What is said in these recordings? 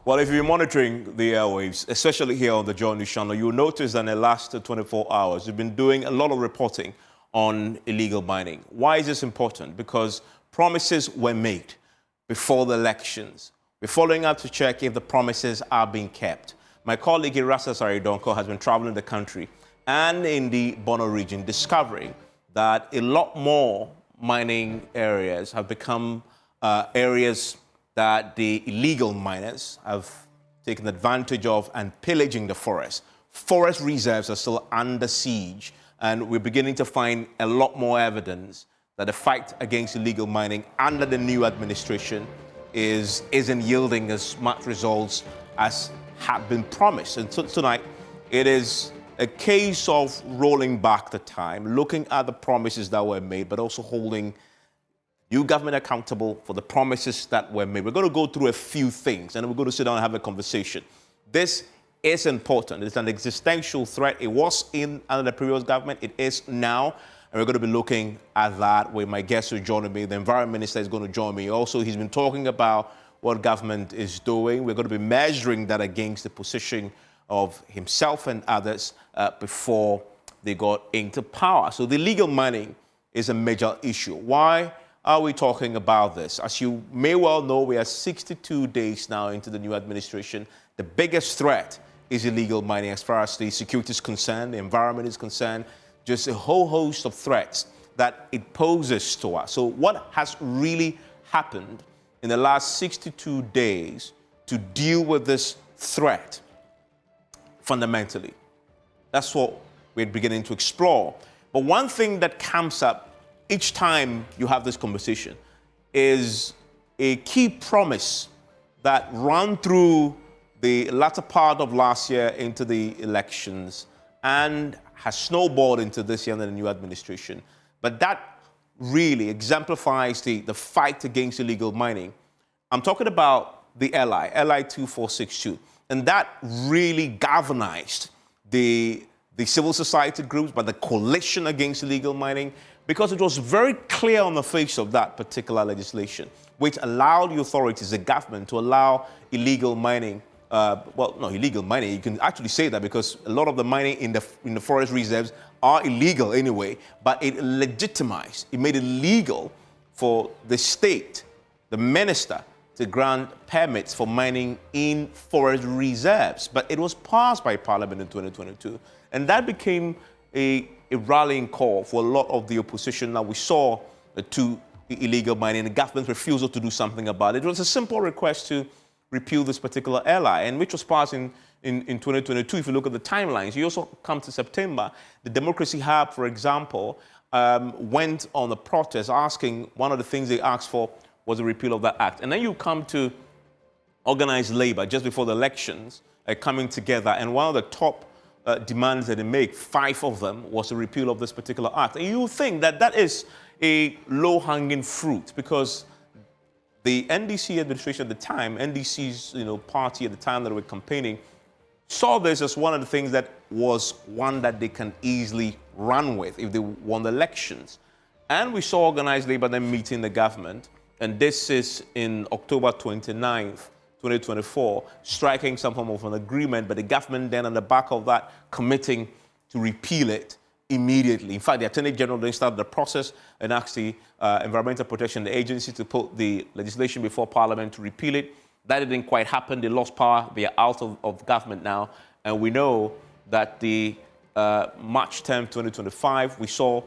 Well, if you're monitoring the airwaves, especially here on the Joy News channel, you'll notice that in the last 24 hours, we've been doing a lot of reporting on illegal mining. Why is this important? Because promises were made before the elections. We're following up to check if the promises are being kept. My colleague Irasa Saridonko has been traveling the country and in the Bono region, discovering that a lot more mining areas have become areas that the illegal miners have taken advantage of and pillaging the forest. Forest reserves are still under siege, and we're beginning to find a lot more evidence that the fight against illegal mining under the new administration isn't yielding as much results as had been promised. And so tonight, it is a case of rolling back the time, looking at the promises that were made, but also holding new government accountable for the promises that were made. We're going to go through a few things, and we're going to sit down and have a conversation. This is important. It's an existential threat. It was under the previous government. It is now. And we're going to be looking at that with my guest who's joining me. The Environment Minister is going to join me. Also, he's been talking about what government is doing. We're going to be measuring that against the position of himself and others before they got into power. So the illegal mining is a major issue. Why are we talking about this? As you may well know, we are 62 days now into the new administration. The biggest threat is illegal mining as far as the security is concerned, the environment is concerned, just a whole host of threats that it poses to us. So what has really happened in the last 62 days to deal with this threat fundamentally? That's what we're beginning to explore. But one thing that comes up each time you have this conversation is a key promise that ran through the latter part of last year into the elections and has snowballed into this year under the new administration. But that really exemplifies the fight against illegal mining. I'm talking about the LI 2462. And that really galvanized the civil society groups, but the coalition against illegal mining, because it was very clear on the face of that particular legislation, which allowed the authorities, the government, to allow illegal mining. Well, no, illegal mining, you can actually say that because a lot of the mining in the forest reserves are illegal anyway, but it legitimized, it made it legal for the state, the minister, to grant permits for mining in forest reserves. But it was passed by Parliament in 2022, and that became a rallying call for a lot of the opposition. Now we saw to illegal mining, the government's refusal to do something about it. It was a simple request to repeal this particular LI, and which was passed in 2022. If you look at the timelines, you also come to September. The Democracy Hub, for example, went on a protest asking, one of the things they asked for was a repeal of that act. And then you come to organized labor just before the elections coming together, and one of the top demands that they make, 5 of them, was a repeal of this particular act. And you think that that is a low-hanging fruit, because the NDC administration at the time, NDC's party at the time that were campaigning, saw this as one of the things that was one that they can easily run with if they won the elections. And we saw organized labor then meeting the government, and this is in October 29th, 2024, striking some form of an agreement, but the government then on the back of that committing to repeal it immediately. In fact, the Attorney General then started the process and asked the Environmental Protection Agency to put the legislation before Parliament to repeal it. That didn't quite happen. They lost power. They are out of government now. And we know that the March 10th, 2025, we saw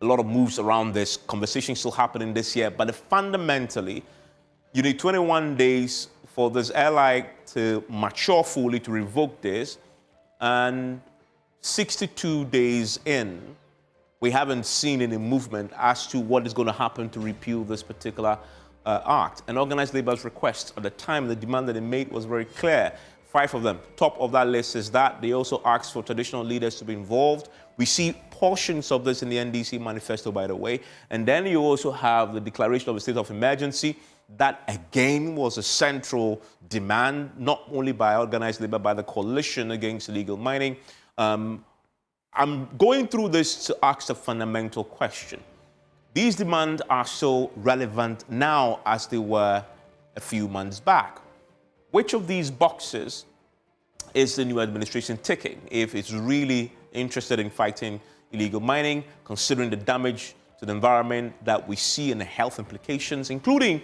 a lot of moves around this. Conversation still happening this year. But fundamentally, you need 21 days for this LI to mature fully, to revoke this. And 62 days in, we haven't seen any movement as to what is going to happen to repeal this particular act. And organized labor's request at the time, the demand that they made was very clear. 5 of them. Top of that list is that they also asked for traditional leaders to be involved. We see portions of this in the NDC manifesto, by the way. And then you also have the declaration of a state of emergency. That, again, was a central demand, not only by organized labor, by the coalition against illegal mining. I'm going through this to ask a fundamental question. These demands are so relevant now as they were a few months back. which of these boxes is the new administration ticking? If it's really interested in fighting illegal mining, considering the damage to the environment that we see and the health implications, including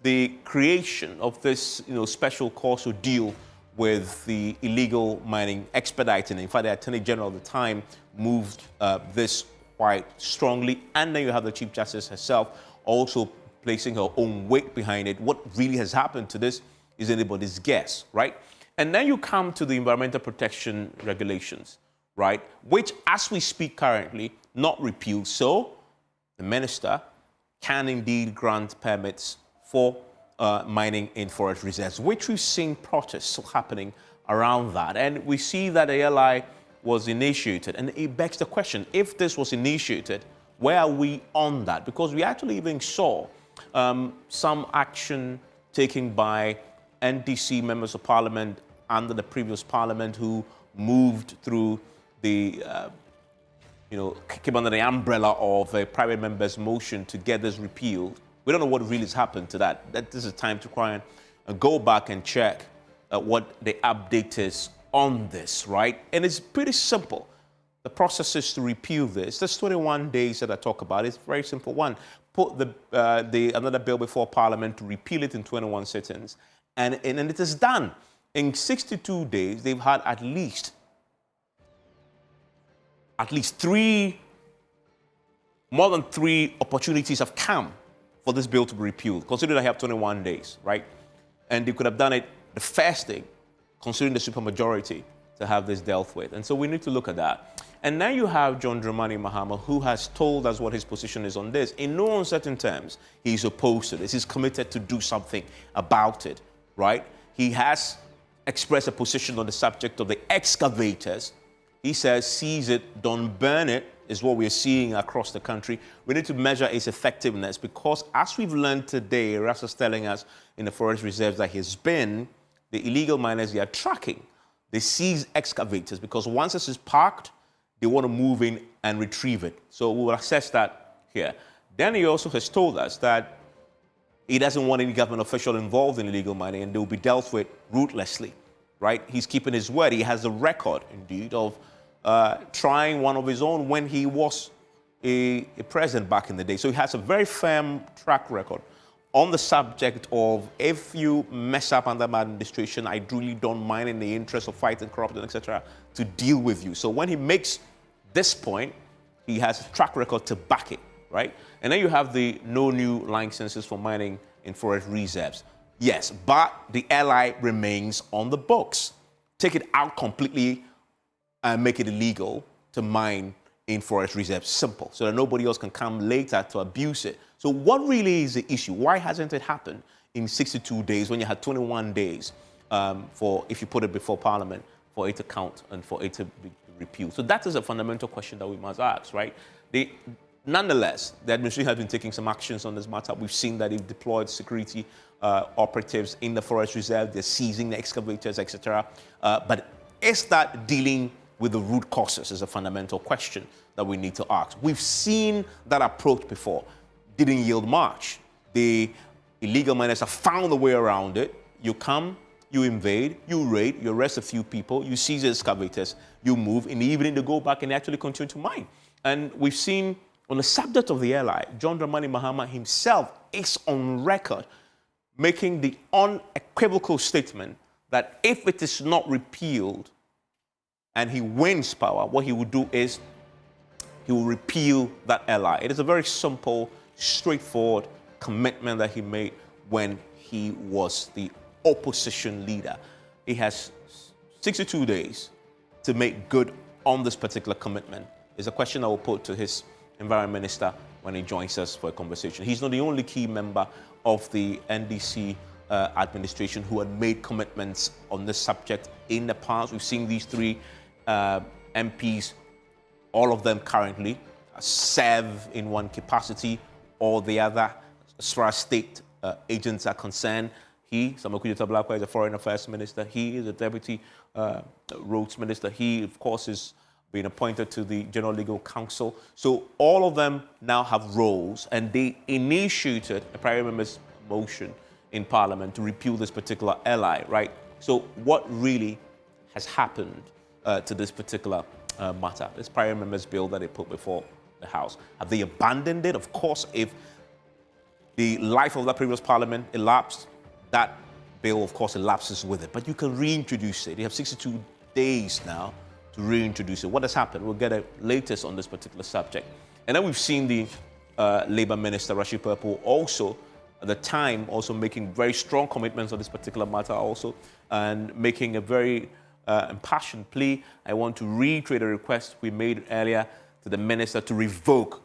the creation of this special court to deal with the illegal mining expediting. In fact, the Attorney General at the time moved this quite strongly. And then you have the Chief Justice herself also placing her own weight behind it. What really has happened to this is anybody's guess, right? And then you come to the environmental protection regulations, right? Which, as we speak currently, not repealed. So the minister can indeed grant permits for mining in forest reserves, which we've seen protests still happening around that. And we see that the LI was initiated. And it begs the question, if this was initiated, where are we on that? Because we actually even saw some action taken by NDC members of parliament under the previous parliament who moved through the, came under the umbrella of a private member's motion to get this repealed. We don't know what really has happened to that. This is time to try and go back and check what the update is on this, right? And it's pretty simple. The process is to repeal this. There's 21 days that I talk about. It's a very simple one. Put another bill before Parliament to repeal it in 21 sittings. And it is done. In 62 days, they've had at least more than three opportunities have come for this bill to be repealed, considering I have 21 days, right? And they could have done it the first day, considering the supermajority, to have this dealt with. And so we need to look at that. And now you have John Dramani Mahama, who has told us what his position is on this. In no uncertain terms, he's opposed to this. He's committed to do something about it, right? He has expressed a position on the subject of the excavators. He says, seize it, don't burn it, is what we're seeing across the country. We need to measure its effectiveness because, as we've learned today, Ras is telling us in the forest reserves that he's been, the illegal miners they are tracking. They seize excavators because once this is parked, they want to move in and retrieve it. So we will assess that here. Then he also has told us that he doesn't want any government official involved in illegal mining and they will be dealt with ruthlessly, right? He's keeping his word. He has a record, indeed, of trying one of his own when he was a president back in the day. So he has a very firm track record on the subject of, if you mess up under my administration, I really don't mind, in the interest of fighting corruption, etc., to deal with you. So when he makes this point, he has a track record to back it, right? And then you have the no new licenses for mining in forest reserves. Yes, but the LI remains on the books. Take it out completely and make it illegal to mine in forest reserves. Simple. So that nobody else can come later to abuse it. So what really is the issue? Why hasn't it happened in 62 days when you had 21 days for, if you put it before Parliament, for it to count and for it to be repealed? So that is a fundamental question that we must ask, right? Nonetheless, the administration has been taking some actions on this matter. We've seen that they've deployed security operatives in the forest reserve. They're seizing the excavators, etc. But is that dealing with the root causes is a fundamental question that we need to ask. We've seen that approach before. Didn't yield much. The illegal miners have found a way around it. You come, you invade, you raid, you arrest a few people, you seize the excavators, you move. In the evening, they go back and they actually continue to mine. And we've seen on the subject of the LI, John Dramani Mahama himself is on record making the unequivocal statement that if it is not repealed, and he wins power, what he will do is he will repeal that LI. It is a very simple, straightforward commitment that he made when he was the opposition leader. He has 62 days to make good on this particular commitment. It's a question I will put to his environment minister when he joins us for a conversation. He's not the only key member of the NDC administration who had made commitments on this subject in the past. We've seen these three MPs, all of them currently serve in one capacity or the other as far as state agents are concerned. Samakuji Tablakwa, is a foreign affairs minister. He is a deputy roads minister. He, of course, is being appointed to the General Legal Council. So all of them now have roles, and they initiated a private member's motion in Parliament to repeal this particular LI, right? So what really has happened to this particular matter, this private members bill that they put before the House? Have they abandoned it? Of course, if the life of that previous parliament elapsed, that bill, of course, elapses with it. But you can reintroduce it. You have 62 days now to reintroduce it. What has happened? We'll get a latest on this particular subject. And then we've seen the Labour Minister, Ashigbey, also at the time also making very strong commitments on this particular matter also, and making a very impassioned plea. I want to reiterate a request we made earlier to the Minister to revoke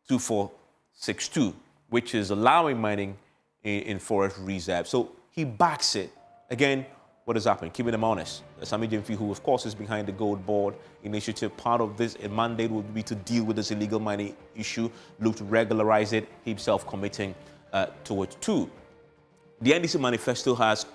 2462, which is allowing mining in forest reserve. So he backs it. Again, what has happened? Keeping them honest. Sami Jemfi, who of course is behind the Gold Board initiative, part of this mandate would be to deal with this illegal mining issue, look to regularize it, himself committing towards two. The NDC manifesto has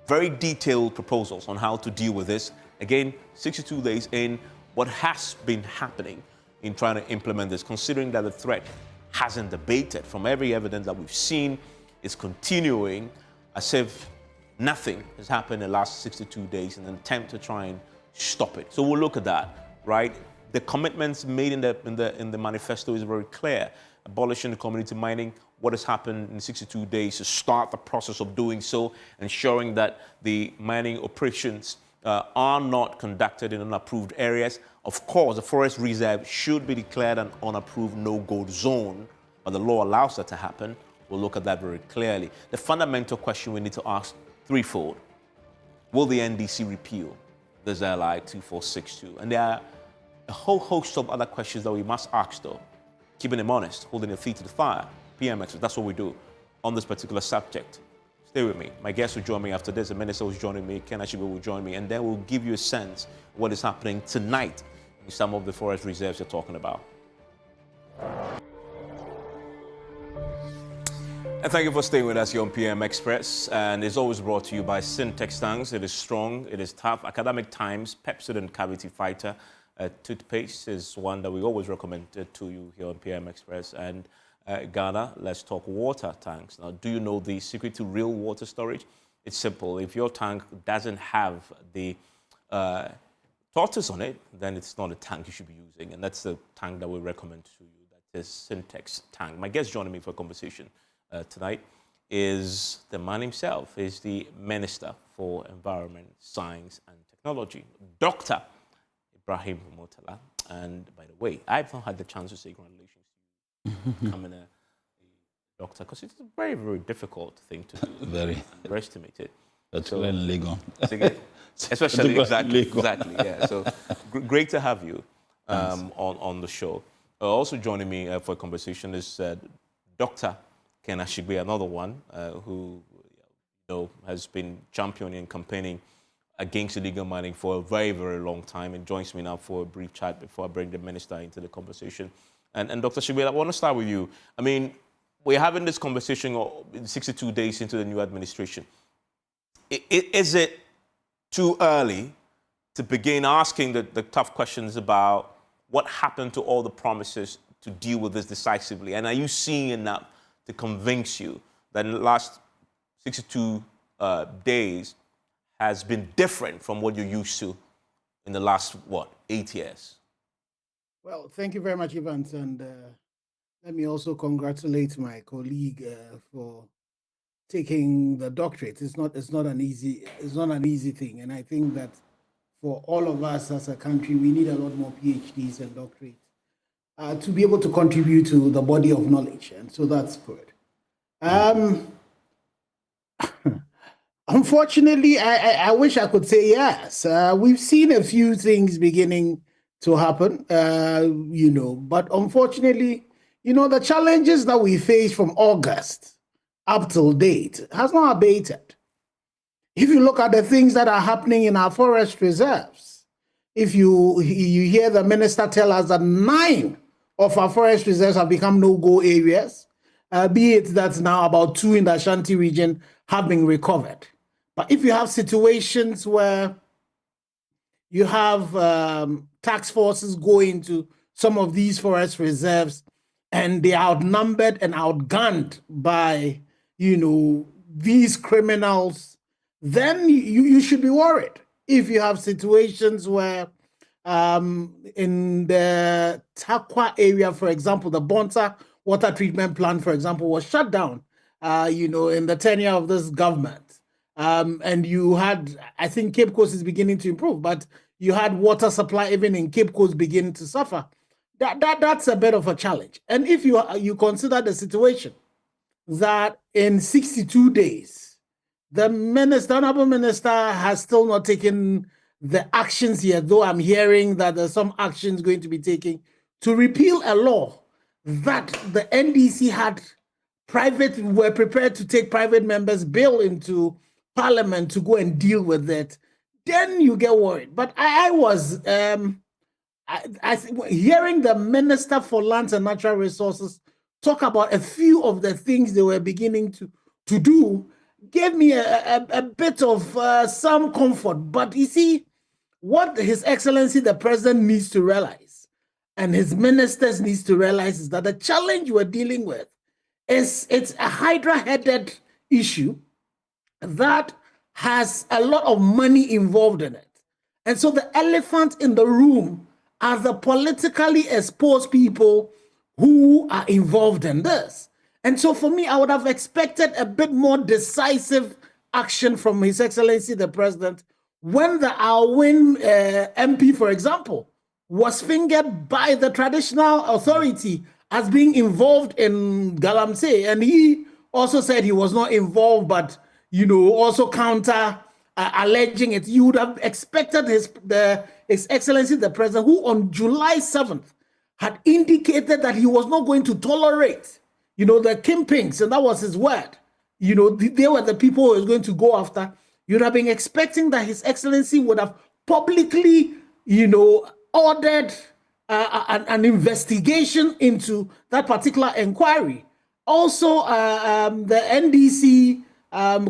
very detailed proposals on how to deal with this. Again, 62 days in, what has been happening in trying to implement this, considering that the threat hasn't abated. From every evidence that we've seen, it's continuing as if nothing has happened in the last 62 days in an attempt to try and stop it. So we'll look at that, right? The commitments made in the manifesto is very clear. Abolishing the community mining, what has happened in 62 days to start the process of doing so, ensuring that the mining operations are not conducted in unapproved areas. Of course, the forest reserve should be declared an unapproved no-go zone, but the law allows that to happen. We'll look at that very clearly. The fundamental question we need to ask threefold. Will the NDC repeal this LI 2462? And there are a whole host of other questions that we must ask, though. Keeping them honest, holding their feet to the fire. PMX, that's what we do on this particular subject. Stay with me. My guest will join me after this. The minister is joining me. Ken Ashigbey will join me. And then we'll give you a sense of what is happening tonight in some of the forest reserves you're talking about. And thank you for staying with us here on PM Express. And it's always brought to you by Syntex Tanks. It is strong, it is tough. Academic Times, Pepsodent Cavity Fighter toothpaste is one that we always recommend to you here on PM Express. And Ghana, let's talk water tanks. Now, do you know the secret to real water storage? It's simple. If your tank doesn't have the tortoise on it, then it's not a tank you should be using. And that's the tank that we recommend to you. That is Syntex Tank. My guest joining me for a conversation tonight is the man himself, is the Minister for Environment, Science and Technology, Dr. Ibrahim Murtala. And by the way, I've not had the chance to say congratulations to you becoming a doctor, because it's a very, very difficult thing to do. Very. Underestimate it. So, in Legon. Especially, exactly, yeah. So great to have you on the show. Also joining me for a conversation is Dr. Ken Ashigbey, another one who has been championing and campaigning against illegal mining for a very, very long time, and joins me now for a brief chat before I bring the minister into the conversation. And Dr. Ashigbey, I want to start with you. I mean, we're having this conversation 62 days into the new administration. Is it too early to begin asking the tough questions about what happened to all the promises to deal with this decisively? And are you seeing enough to convince you that in the last 62 days has been different from what you're used to in the last, 8 years? Well, thank you very much, Evans, and let me also congratulate my colleague for taking the doctorate. It's not an easy thing, and I think that for all of us as a country, we need a lot more PhDs and doctorates to be able to contribute to the body of knowledge, and so that's good. Unfortunately, I wish I could say yes. We've seen a few things beginning to happen, but unfortunately, the challenges that we face from August up till date has not abated. If you look at the things that are happening in our forest reserves, if you hear the minister tell us that 9 of our forest reserves have become no-go areas, be it that now about 2 in the Ashanti region have been recovered. But if you have situations where you have task forces go into some of these forest reserves and they are outnumbered and outgunned by, these criminals then you should be worried. If you have situations where in the Takwa area, for example, the Bonta water treatment plant, for example, was shut down, in the tenure of this government. And you had, I think Cape Coast is beginning to improve, but you had water supply even in Cape Coast beginning to suffer. That's a bit of a challenge. And if you consider the situation that in 62 days, the honorable minister has still not taken the actions yet, though I'm hearing that there's some actions going to be taken to repeal a law that the NDC were prepared to take private members' bill into parliament to go and deal with it. Then you get worried. But I was hearing the Minister for Lands and Natural Resources talk about a few of the things they were beginning to do gave me a bit of some comfort. But you see, what His Excellency the President needs to realize and his ministers needs to realize is that the challenge we're dealing with it's a hydra-headed issue that has a lot of money involved in it. And so the elephant in the room are the politically exposed people who are involved in this. And so for me, I would have expected a bit more decisive action from His Excellency the President when the Alwyn MP, for example, was fingered by the traditional authority as being involved in Galamsey. And he also said he was not involved, but, also counter alleging it. You would have expected His Excellency the President, who on July 7th had indicated that he was not going to tolerate, the kingpins, and that was his word. They were the people who was going to go after. You'd have been expecting that His Excellency would have publicly, ordered an investigation into that particular inquiry. Also, the NDC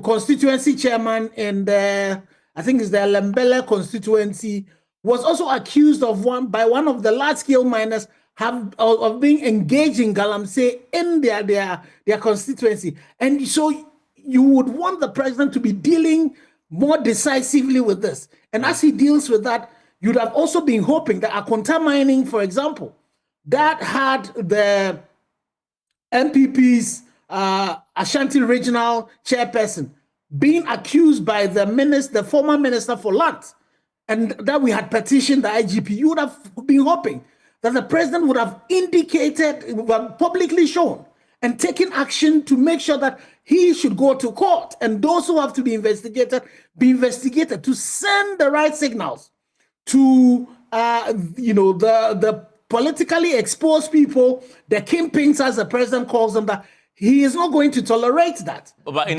constituency chairman in I think it's the Lembele constituency, was also accused by one of the large-scale miners of being engaged in Galamsey in their constituency. And so you would want the president to be dealing more decisively with this. And as he deals with that, you'd have also been hoping that Akonta Mining, for example, that had the MPP's Ashanti Regional Chairperson being accused by the former Minister for Land, and that we had petitioned the IGP, you would have been hoping that the president would have indicated, publicly shown, and taken action to make sure that he should go to court, and those who have to be investigated, to send the right signals to the politically exposed people, the kingpins, as the president calls them, that he is not going to tolerate that. But in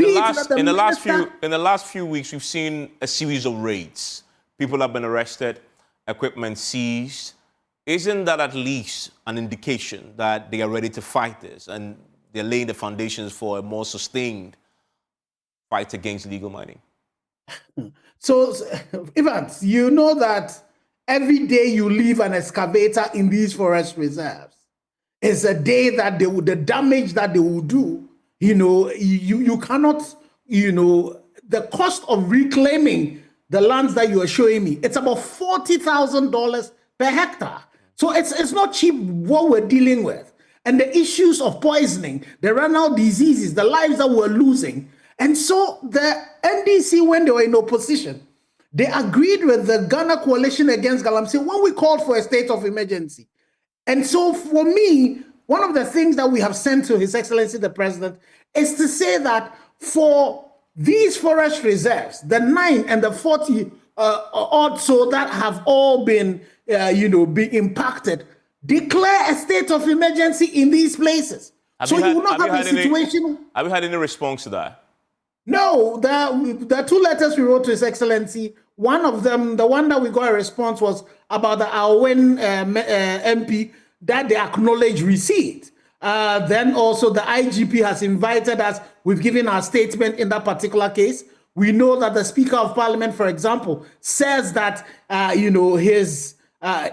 the last few weeks, we've seen a series of raids. People have been arrested, equipment seized. Isn't that at least an indication that they are ready to fight this and they're laying the foundations for a more sustained fight against illegal mining? So, Evans, you know that every day you leave an excavator in these forest reserves is a day that the damage that they will do, you cannot, the cost of reclaiming the lands that you are showing me, it's about $40,000 per hectare. So it's not cheap what we're dealing with. And the issues of poisoning, the renal diseases, the lives that we're losing. And so the NDC, when they were in opposition, they agreed with the Ghana Coalition Against Galamsey when we called for a state of emergency. And so for me, one of the things that we have sent to His Excellency the President is to say that for these forest reserves, the 9 and the 40 odd so that have all been, be impacted, declare a state of emergency in these places. So you will not have a situation. Have you had any response to that? No, the 2 letters we wrote to His Excellency, one of them, the one that we got a response was about the Alwyn MP, that they acknowledge receipt. Then also the IGP has invited us. We've given our statement in that particular case. We know that the Speaker of Parliament, for example, says that, he's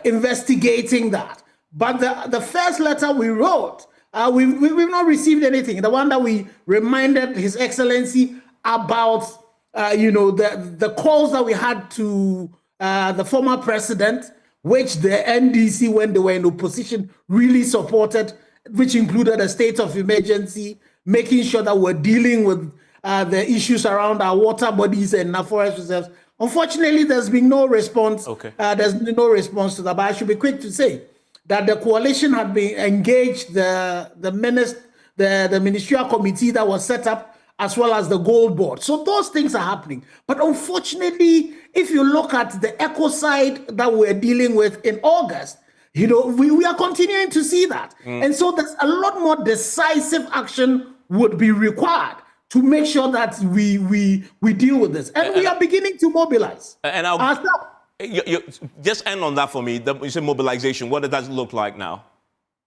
investigating that. But the first letter we wrote, we've not received anything. The one that we reminded His Excellency about the calls that we had to the former president, which the NDC, when they were in opposition, really supported, which included a state of emergency, making sure that we're dealing with the issues around our water bodies and our forest reserves. Unfortunately, there's been no response. Okay. There's been no response to that. But I should be quick to say that the coalition had been engaged, the ministerial committee that was set up, as well as the gold board. So those things are happening. But unfortunately, if you look at the ecocide that we're dealing with in August, we are continuing to see that. And so there's a lot more decisive action would be required to make sure that we deal with this. And we are beginning to mobilize. And you just end on that for me. You say mobilization. What does that look like now?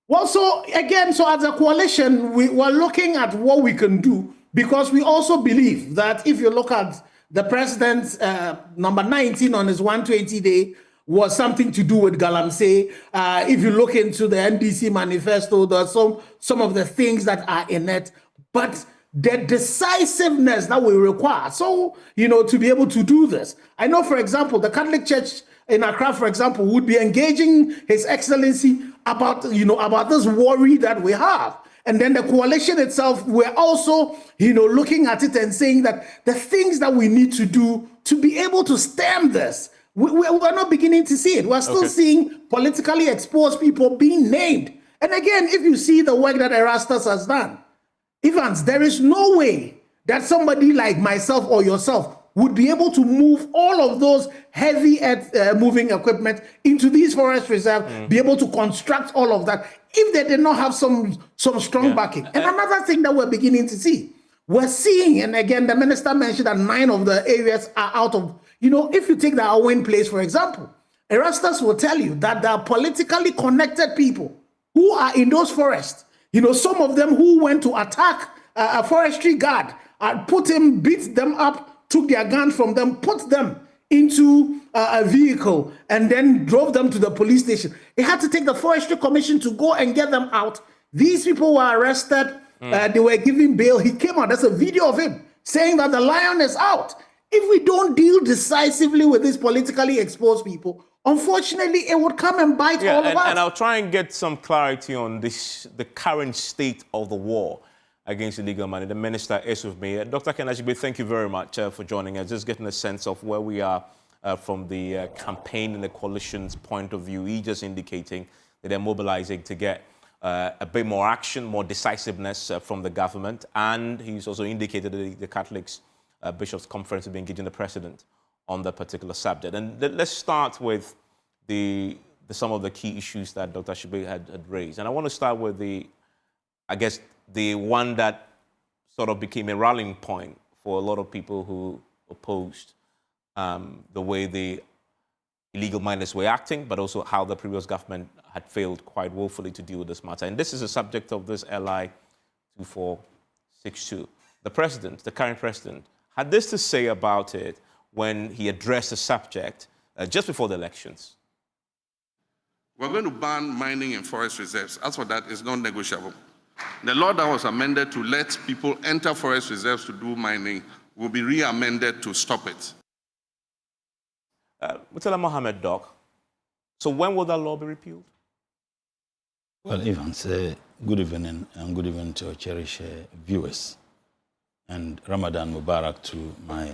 Well, so as a coalition, we're looking at what we can do, because we also believe that if you look at the president's number 19 on his 120-day was something to do with Galamsey. If you look into the NDC manifesto, there are some of the things that are in it, but the decisiveness that we require. So, to be able to do this. I know, for example, the Catholic Church in Accra, for example, would be engaging His Excellency about this worry that we have. And then the coalition itself, we're also, looking at it and saying that the things that we need to do to be able to stem this, we're not beginning to see it. We're still seeing politically exposed people being named. And again, if you see the work that Erastus has done, Evans, there is no way that somebody like myself or yourself would be able to move all of those heavy moving equipment into these forest reserves, be able to construct all of that, if they did not have some strong backing. And another thing that we're beginning to see, we're seeing, and again, the minister mentioned that 9 of the areas are out of, if you take the Awen place, for example, Erastus will tell you that there are politically connected people who are in those forests. Some of them who went to attack a forestry guard and beat them up, took their guns from them, put them into a vehicle, and then drove them to the police station. It had to take the Forestry Commission to go and get them out. These people were arrested. They were given bail. He came out. There's a video of him saying that the lion is out. If we don't deal decisively with these politically exposed people, unfortunately, it would come and bite all of us. And I'll try and get some clarity on the current state of the war against illegal mining. The minister is with me. Dr. Ken Ashigbey, thank you very much for joining us. Just getting a sense of where we are from the campaign and the coalition's point of view. He just indicating that they're mobilizing to get a bit more action, more decisiveness from the government. And he's also indicated that the Catholics Bishops' Conference will be engaging the president on that particular subject. And let's start with some of the key issues that Dr. Ashigbey had raised. And I want to start with the one that sort of became a rallying point for a lot of people who opposed the way the illegal miners were acting, but also how the previous government had failed quite woefully to deal with this matter. And this is the subject of this LI 2462. The current president, had this to say about it when he addressed the subject just before the elections. We're going to ban mining in forest reserves. As for that, it's non-negotiable. The law that was amended to let people enter forest reserves to do mining will be re-amended to stop it. Mutala Mohammed, Doc, so when will that law be repealed? Well, Evans, good evening, and good evening to our cherished viewers. And Ramadan Mubarak to my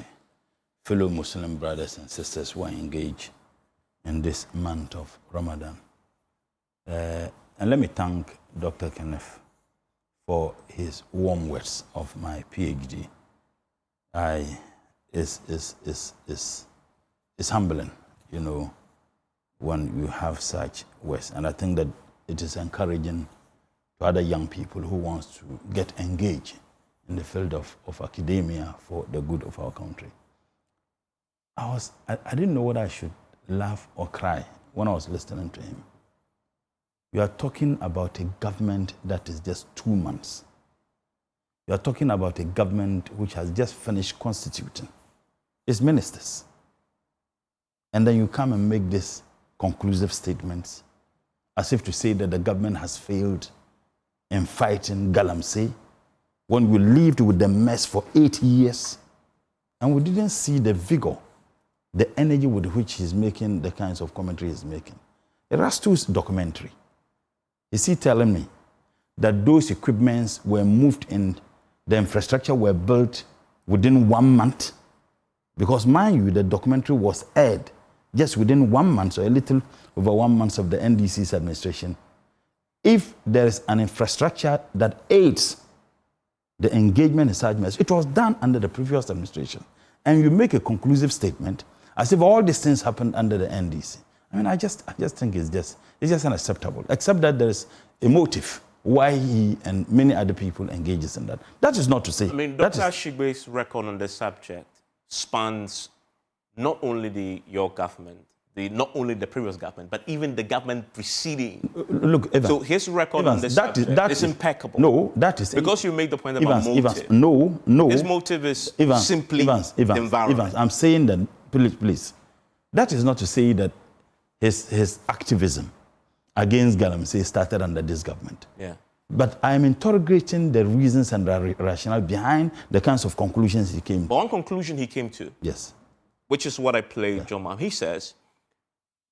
fellow Muslim brothers and sisters who are engaged in this month of Ramadan. And let me thank Dr. Kenneth for his warm words of my PhD. It's humbling, when you have such words. And I think that it is encouraging to other young people who want to get engaged in the field of academia for the good of our country. I didn't know whether I should laugh or cry when I was listening to him. You are talking about a government that is just 2 months. You are talking about a government which has just finished constituting its ministers. And then you come and make this conclusive statements as if to say that the government has failed in fighting Galamsey when we lived with the mess for 8 years. And we didn't see the vigor, the energy with which he's making the kinds of commentary he's making. Erastu's documentary, is he telling me that those equipments were moved in, the infrastructure were built within 1 month? Because mind you, the documentary was aired just within 1 month, so a little over 1 month of the NDC's administration. If there is an infrastructure that aids the engagement in such measures, it was done under the previous administration. And you make a conclusive statement as if all these things happened under the NDC. I mean, I just think it's just unacceptable, except that there is a motive why he and many other people engages in that. That is not to say... I mean, Dr. Ashigbey's record on this subject spans not only your government, not only the previous government, but even the government preceding. Look, Evans, so his record on this subject is impeccable. No, that is... Because you made the point about motive. Evans, no. His motive is simply the environment. Evans, I'm saying that, please, that is not to say that his activism against Galamsey started under this government. Yeah. But I'm interrogating the reasons and the rationale behind the kinds of conclusions he came to. But one conclusion he came to, yes, which is what I played, John Mahama. He says,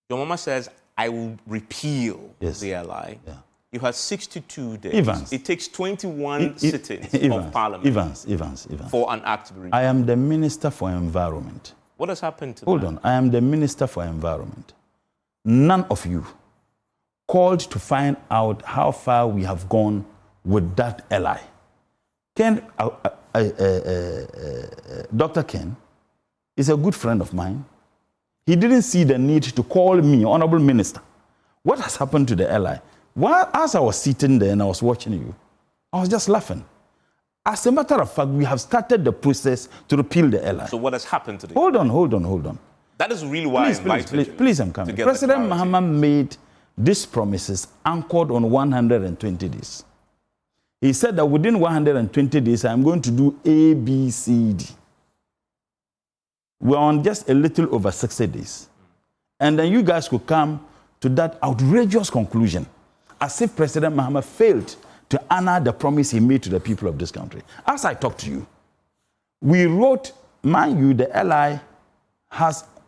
John Mahama says, I will repeal the LI. Yeah. You had 62 days. Evans. It takes 21 sittings of Parliament Evans. for an act to be repealed. I am the Minister for Environment. What has happened to Hold on. I am the Minister for Environment. None of you called to find out how far we have gone with that LI. Dr. Ken is a good friend of mine. He didn't see the need to call me, Honorable Minister. What has happened to the LI? While, as I was sitting there and I was watching you, I was just laughing. As a matter of fact, we have started the process to repeal the LI. So what has happened to the Hold on. That is really why I invited you. Please, I'm coming. President Mahama made these promises anchored on 120 days. He said that within 120 days, I'm going to do A, B, C, D. We're on just a little over 60 days. And then you guys could come to that outrageous conclusion, as if President Mahama failed to honor the promise he made to the people of this country. As I talk to you, we wrote, mind you, the LI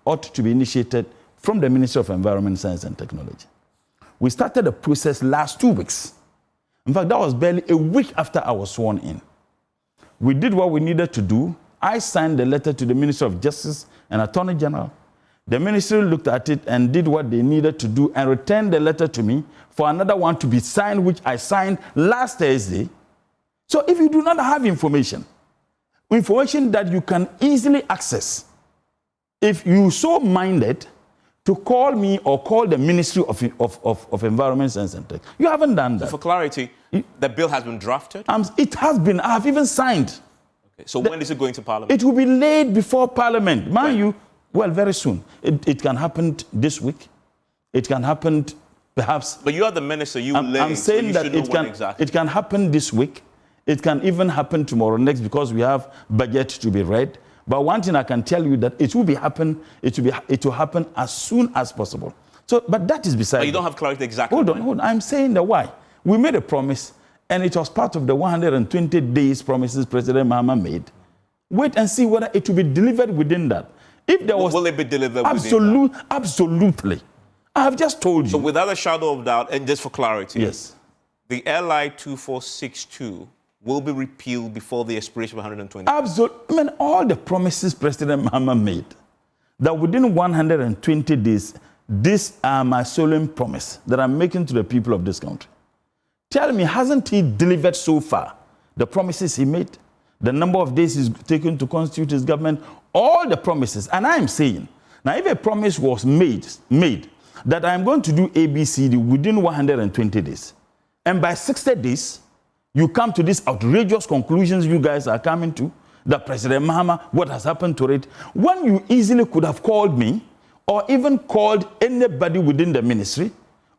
ought to be initiated from the Ministry of Environment, Science and Technology. We started the process last 2 weeks. In fact, that was barely a week after I was sworn in. We did what we needed to do. I signed the letter to the Minister of Justice and Attorney General. The ministry looked at it and did what they needed to do and returned the letter to me for another one to be signed, which I signed last Thursday. So if you do not have information that you can easily access, if you so minded to call me or call the Ministry of Environment, Science and Tech, you haven't done that. So for clarity, the bill has been drafted? It has been. I have even signed. Okay. So when is it going to Parliament? It will be laid before Parliament. Mind you, well, very soon. It can happen this week. It can happen perhaps... But you are the minister, you will lay. I'm saying that it can happen this week. It can even happen tomorrow next because we have budget to be read. But one thing I can tell you that it will happen as soon as possible. So, but that is beside. But you don't have clarity exactly. Hold on. I'm saying the why. We made a promise, and it was part of the 120 days promises President Mahama made. Wait and see whether it will be delivered within that. If there was, will it be delivered within that? Absolutely. I have just told you. So without a shadow of doubt, and just for clarity, yes, the LI 2462 will be repealed before the expiration of 120. Absolutely. I mean, all the promises President Mahama made, that within 120 days, this are my solemn promise that I'm making to the people of this country. Tell me, hasn't he delivered so far the promises he made? The number of days he's taken to constitute his government, all the promises. And I'm saying, now if a promise was made that I'm going to do ABCD within 120 days, and by 60 days, you come to these outrageous conclusions you guys are coming to, that President Mahama, what has happened to it, when you easily could have called me, or even called anybody within the ministry,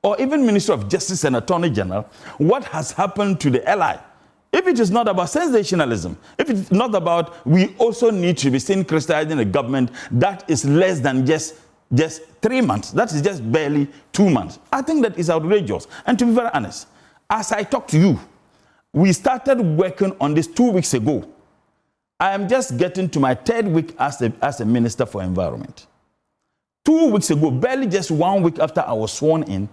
or even Minister of Justice and Attorney General, what has happened to the LI? If it is not about sensationalism, if it's not about we also need to be seen criticizing a government that is less than just 3 months, that is just barely 2 months, I think that is outrageous. And to be very honest, as I talk to you, we started working on this 2 weeks ago. I am just getting to my 3rd week as a Minister for Environment. 2 weeks ago, barely just 1 week after I was sworn in,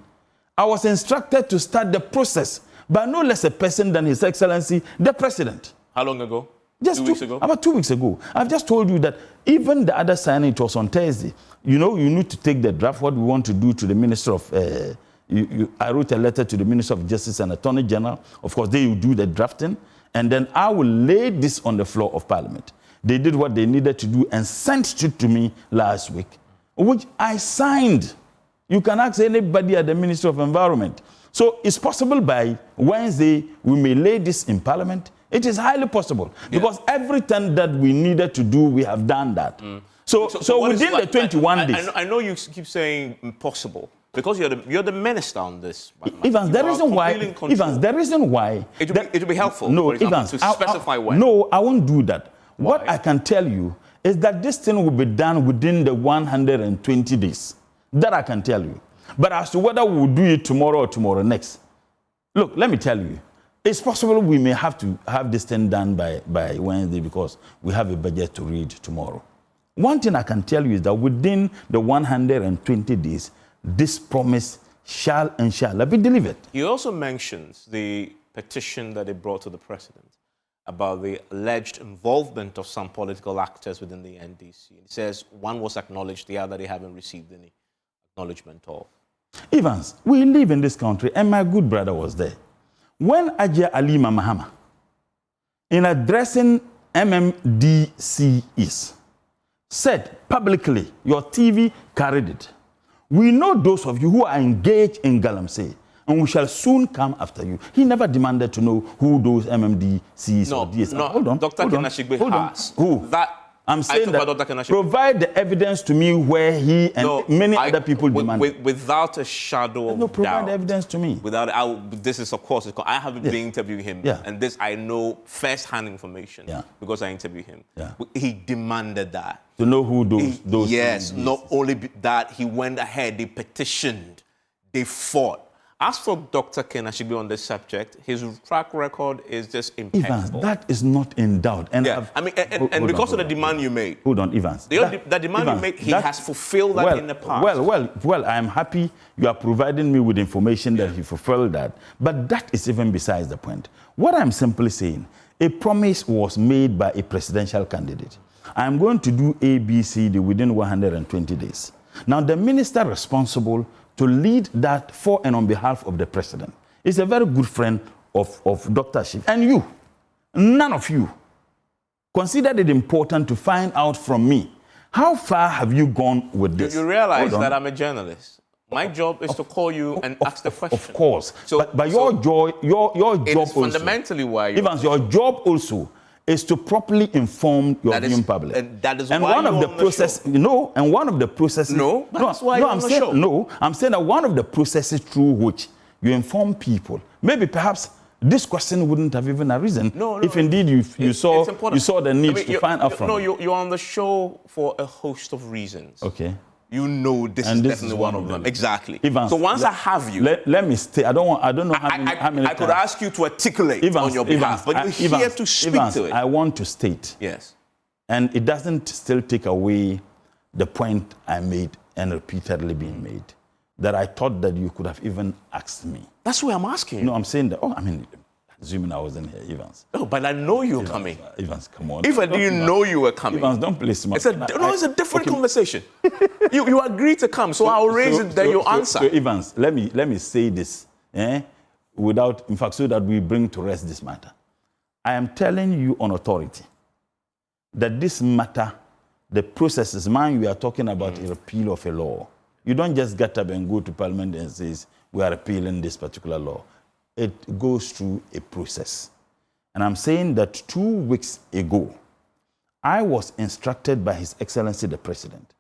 I was instructed to start the process by no less a person than His Excellency, the President. How long ago? Just 2 weeks ago? About 2 weeks ago. I've just told you that even the other signing, it was on Thursday. You know, you need to take the draft, what we want to do to the Minister of... I wrote a letter to the Minister of Justice and Attorney General. Of course, they will do the drafting. And then I will lay this on the floor of Parliament. They did what they needed to do and sent it to me last week, which I signed. You can ask anybody at the Ministry of Environment. So it's possible by Wednesday we may lay this in Parliament. It is highly possible because everything that we needed to do, we have done that. So within the 21 days. I know you keep saying impossible because you're the minister on this. Evans, the reason why. It would be helpful. No, for example, Evans, to specify when. No, I won't do that. Why? What I can tell you is that this thing will be done within the 120 days. That I can tell you. But as to whether we'll do it tomorrow or tomorrow next, look, let me tell you. It's possible we may have to have this thing done by Wednesday because we have a budget to read tomorrow. One thing I can tell you is that within the 120 days, this promise shall and shall be delivered. He also mentions the petition that they brought to the president about the alleged involvement of some political actors within the NDC. He says one was acknowledged, the other they haven't received any acknowledgement of. Evans, we live in this country, and my good brother was there. When Ajay Alima Mahama, in addressing MMDCs, said publicly, your TV carried it. We know those of you who are engaged in Galamsey, and we shall soon come after you. He never demanded to know who those MMDCs or DSs. No, hold on. Dr. Ashigbey has. Who? That, I'm saying that Dr. provide the evidence to me where he and many other people demanded. Without a shadow of doubt. Provide the evidence to me. This is, of course, I haven't been interviewing him. Yeah. And this, I know first-hand information because I interviewed him. Yeah. He demanded that. To know who those yes, not only that, he went ahead, they petitioned, they fought. As for Dr. Ken Ashigbey on this subject, his track record is just impeccable. Evans, that is not in doubt. And and because of the demand you made. Hold on, Evans. The demand you made, he has fulfilled that in the past. Well, I am happy you are providing me with information that he fulfilled that. But that is even besides the point. What I'm simply saying, a promise was made by a presidential candidate. I am going to do A, B, C, D within 120 days. Now, the minister responsible to lead that for and on behalf of the president is a very good friend of Dr. Ashigbey. And you, none of you, considered it important to find out from me how far have you gone with this. You realize that I'm a journalist. My job is to call you and ask the question. Of course. But your job is fundamentally why you... Evans, your job also is to properly inform your viewing public. And that is and why one of the process, and one of the processes. No, that's why you're on the show. No, I'm saying that one of the processes through which you inform people, maybe perhaps this question wouldn't have even arisen if indeed you saw the need to find out from. No, you're on the show for a host of reasons. Okay. You know this is definitely one of them. Exactly. Evans, so once I have you... Let me stay. I don't know how many I could ask you to articulate on your behalf, but you're here to speak to it. I want to state. Yes. And it doesn't still take away the point I made and repeatedly being made, that I thought that you could have even asked me. That's why I'm asking you. No, I'm saying that, assuming I wasn't here, Evans. No, but I know you're coming. Evans, come on. If I didn't know you were coming. Evans, don't play smart. It's a different conversation. you agreed to come, so I'll raise it, then you answer. So Evans, let me say this, without, in fact, so that we bring to rest this matter. I am telling you on authority that this matter, the processes, we are talking about a repeal of a law. You don't just get up and go to Parliament and say, we are repealing this particular law. It goes through a process. And I'm saying that 2 weeks ago, I was instructed by His Excellency the President.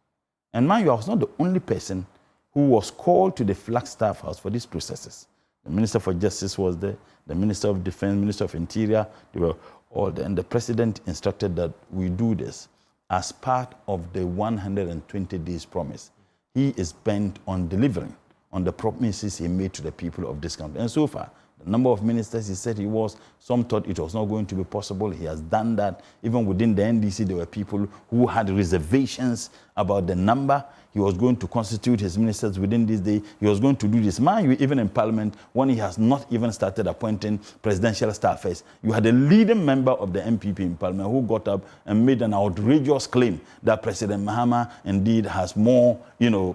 And mind you, I was not the only person who was called to the Flagstaff House for these processes. The Minister for Justice was there, the Minister of Defense, Minister of Interior, they were all there. And the President instructed that we do this as part of the 120 days promise. He is bent on delivering on the promises he made to the people of this country. And so far, the number of ministers he said he was. Some thought it was not going to be possible. He has done that. Even within the NDC, there were people who had reservations about the number. He was going to constitute his ministers within this day. He was going to do this. Mind you, even in Parliament, when he has not even started appointing presidential staffers, you had a leading member of the MPP in Parliament who got up and made an outrageous claim that President Mahama indeed has more,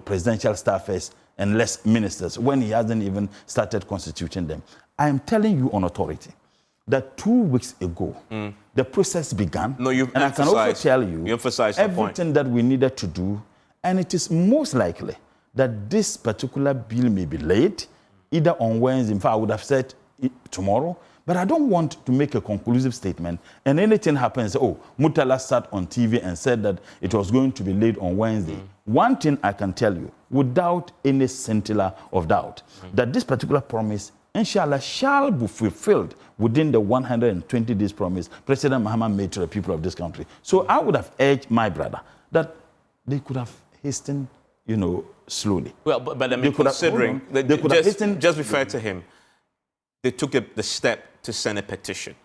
presidential staffers and less ministers when he hasn't even started constituting them. I am telling you on authority that 2 weeks ago, the process began. No, you've and I can also tell you everything that we needed to do, and it is most likely that this particular bill may be late, either on Wednesday. In fact, I would have said tomorrow, but I don't want to make a conclusive statement and anything happens. Oh, Murtala sat on TV and said that it was going to be late on Wednesday. One thing I can tell you, without any scintilla of doubt, that this particular promise, inshallah, shall be fulfilled within the 120 days promise President Mahama made to the people of this country. So I would have urged my brother that they could have hastened, slowly. Well, but I mean, considering, just be fair to him, they took the step to send a petition.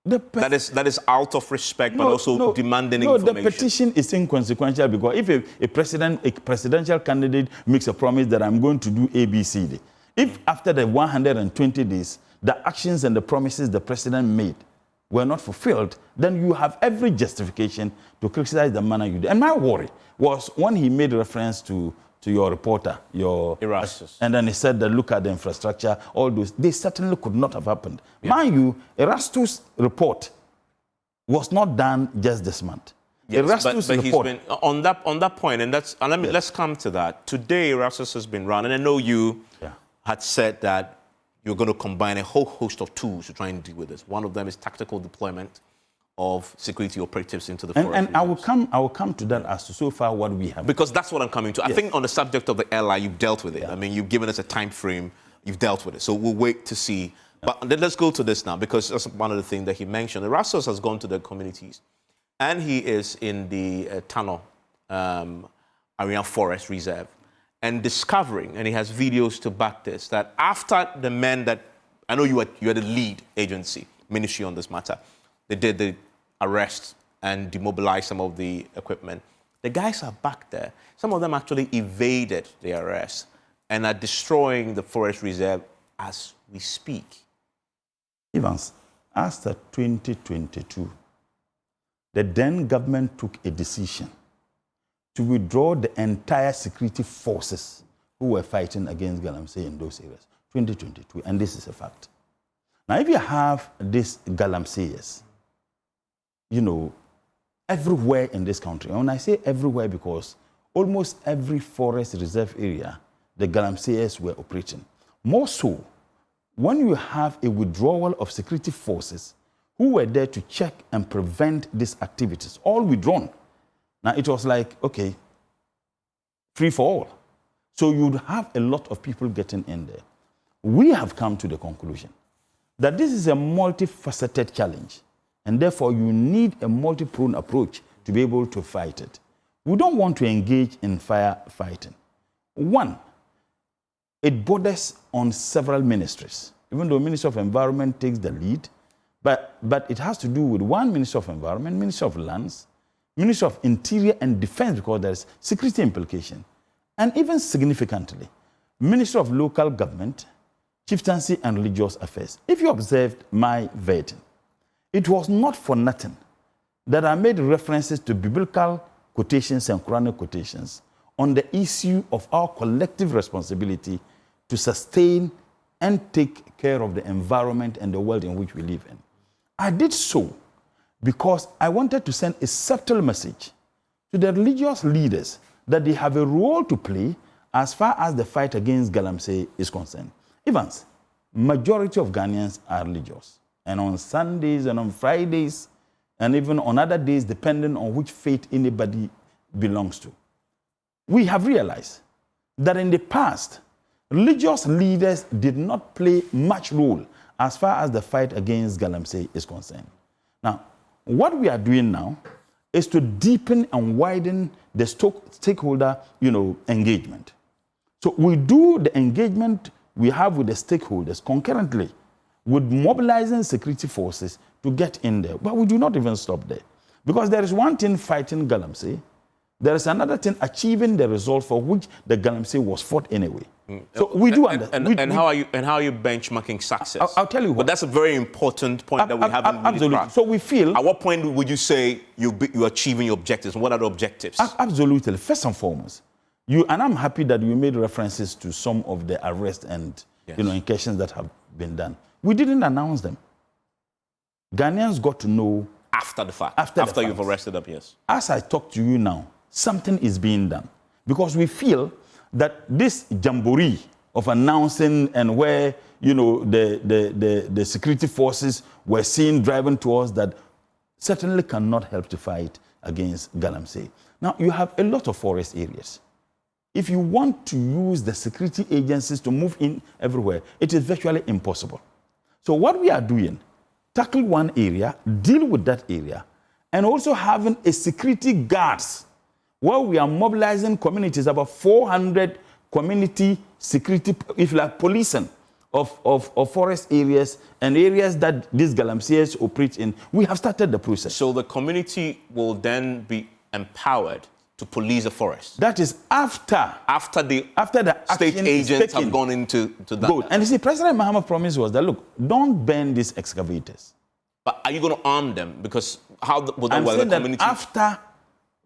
That is out of respect, but also demanding information. No, the petition is inconsequential because if a presidential candidate makes a promise that I'm going to do A, B, C, D, if after the 120 days, the actions and the promises the president made were not fulfilled, then you have every justification to criticize the manner you did. And my worry was when he made reference to your reporter, Erastus. And then he said that look at the infrastructure, all those, they certainly could not have happened. Yeah. Mind you, Erastus' report was not done just this month. Yes, Erastus' but report, he's been on that point, and let's come to that. Today, Erastus has been run, and I know you had said that you're going to combine a whole host of tools to try and deal with this. One of them is tactical deployment of security operatives into the forest. And I will come to that as to so far what we have. Because that's what I'm coming to. I think on the subject of the airline, you've dealt with it. I mean, you've given us a time frame. You've dealt with it. So we'll wait to see. But then let's go to this now, because that's one of the things that he mentioned. Erastus has gone to the communities, and he is in the Tano Area Forest Reserve, and discovering, and he has videos to back this, that after the men that, I know you are the lead agency, ministry on this matter, they did the arrest and demobilize some of the equipment. The guys are back there. Some of them actually evaded the arrest and are destroying the forest reserve as we speak. Evans, after 2022, the then government took a decision to withdraw the entire security forces who were fighting against Galamsey in those areas. 2022, and this is a fact. Now, if you have these Galamseyers, everywhere in this country. And when I say everywhere, because almost every forest reserve area, the Galamseyers were operating. More so, when you have a withdrawal of security forces who were there to check and prevent these activities, all withdrawn. Now, it was like, okay, free for all. So you'd have a lot of people getting in there. We have come to the conclusion that this is a multifaceted challenge. And therefore, you need a multi-pronged approach to be able to fight it. We don't want to engage in firefighting. One, it borders on several ministries, even though Ministry of Environment takes the lead, but it has to do with one Ministry of Environment, Ministry of Lands, Ministry of Interior and Defense, because there's security implication, and even significantly, Ministry of Local Government, Chieftaincy and Religious Affairs. If you observed my vetting, it was not for nothing that I made references to biblical quotations and Quranic quotations on the issue of our collective responsibility to sustain and take care of the environment and the world in which we live in. I did so because I wanted to send a subtle message to the religious leaders that they have a role to play as far as the fight against Galamsey is concerned. Evans, majority of Ghanaians are religious. And on Sundays and on Fridays, and even on other days, depending on which faith anybody belongs to. We have realized that in the past, religious leaders did not play much role as far as the fight against Galamsey is concerned. Now, what we are doing now is to deepen and widen the stakeholder, engagement. So we do the engagement we have with the stakeholders concurrently with mobilizing security forces to get in there. But we do not even stop there. Because there is one thing fighting Galamsey, there is another thing achieving the result for which the Galamsey was fought anyway. So we do understand. How are you benchmarking success? I'll tell you what. But that's a very important point that we haven't really absolutely cracked. So we feel. At what point would you say you're achieving your objectives? And what are the objectives? Absolutely. First and foremost, and I'm happy that you made references to some of the arrests and incursions that have been done. We didn't announce them. Ghanaians got to know after the fact. After you've arrested them, yes. As I talk to you now, something is being done. Because we feel that this jamboree of announcing and where, the security forces were seen driving towards that certainly cannot help to fight against Galamsey. Now, you have a lot of forest areas. If you want to use the security agencies to move in everywhere, it is virtually impossible. So what we are doing, tackle one area, deal with that area, and also having a security guards where we are mobilizing communities, about 400 community security, if you like, policing of forest areas and areas that these Galamseyers operate in. We have started the process. So the community will then be empowered to police the forest. That is after the state agents have gone into that. Good. And you see, President Mahama promise was that, look, don't burn these excavators. But are you going to arm them? Because how will the community... After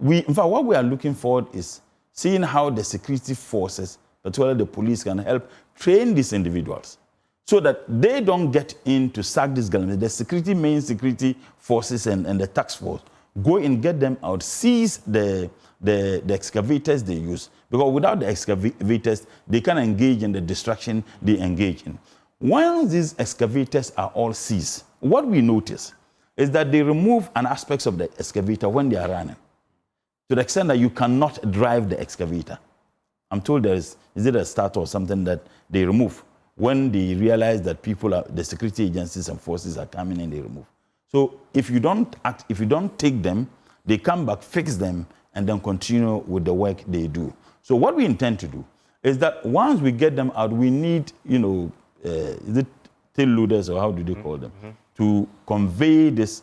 in fact, what we are looking for is seeing how the security forces, particularly the police, can help train these individuals so that they don't get in to sack these Galamsey. The main security forces and the task force go and get them out, seize the excavators they use. Because without the excavators, they can engage in the destruction they engage in. Once these excavators are all seized, what we notice is that they remove an aspect of the excavator when they are running, to the extent that you cannot drive the excavator. I'm told is it a start or something that they remove. When they realize that the security agencies and forces are coming in, they remove. So if you don't act, if you don't take them, they come back, fix them, and then continue with the work they do. So what we intend to do is that once we get them out, we need, is it tail loaders or how do they call them, to convey these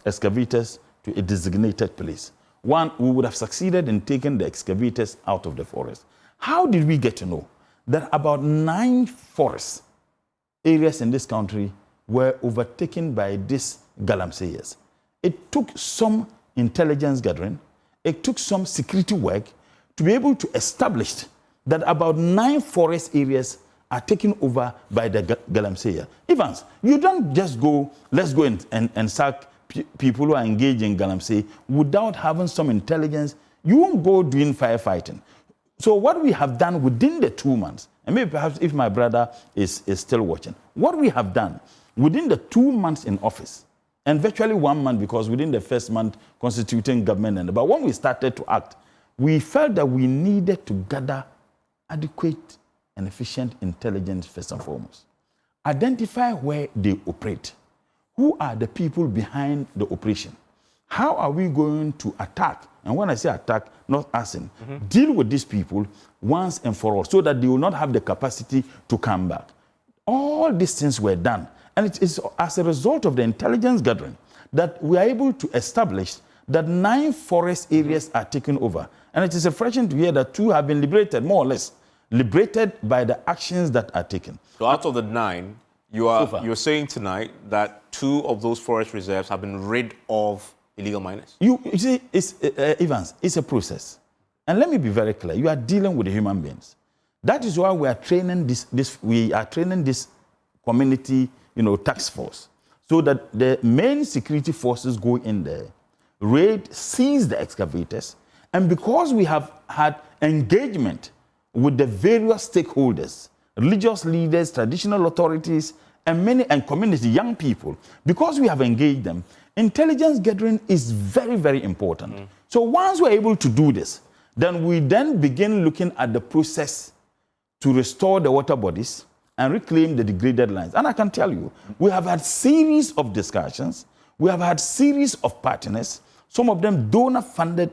excavators to a designated place. One, we would have succeeded in taking the excavators out of the forest. How did we get to know that about 9 forest areas in this country were overtaken by these Galamseyers? It took some intelligence gathering, it took some security work to be able to establish that about 9 forest areas are taken over by the Galamseyer. Evans, you don't just go, let's go and sack people who are engaged in Galamsey without having some intelligence. You won't go doing firefighting. So what we have done within the 2 months, and maybe perhaps if my brother is still watching, what we have done within the 2 months in office, and virtually 1 month because within the first month constituting government, but when we started to act, we felt that we needed to gather adequate and efficient intelligence first and foremost. Identify where they operate. Who are the people behind the operation? How are we going to attack? And when I say attack, not asking, deal with these people once and for all so that they will not have the capacity to come back. All these things were done. And it is as a result of the intelligence gathering that we are able to establish that 9 forest areas are taken over. And it is refreshing to hear that 2 have been liberated, more or less, liberated by the actions that are taken. So out of the 9, you're saying tonight that 2 of those forest reserves have been rid of illegal miners? You see, Evans, it's a process. And let me be very clear. You are dealing with human beings. That is why we are training this community, task force, so that the main security forces go in there, raid, seize the excavators, and because we have had engagement with the various stakeholders, religious leaders, traditional authorities, and community, young people, because we have engaged them, intelligence gathering is very, very important. So once we're able to do this, then we begin looking at the process to restore the water bodies and reclaim the degraded lands. And I can tell you, we have had series of discussions, we have had series of partners Some of them donor-funded,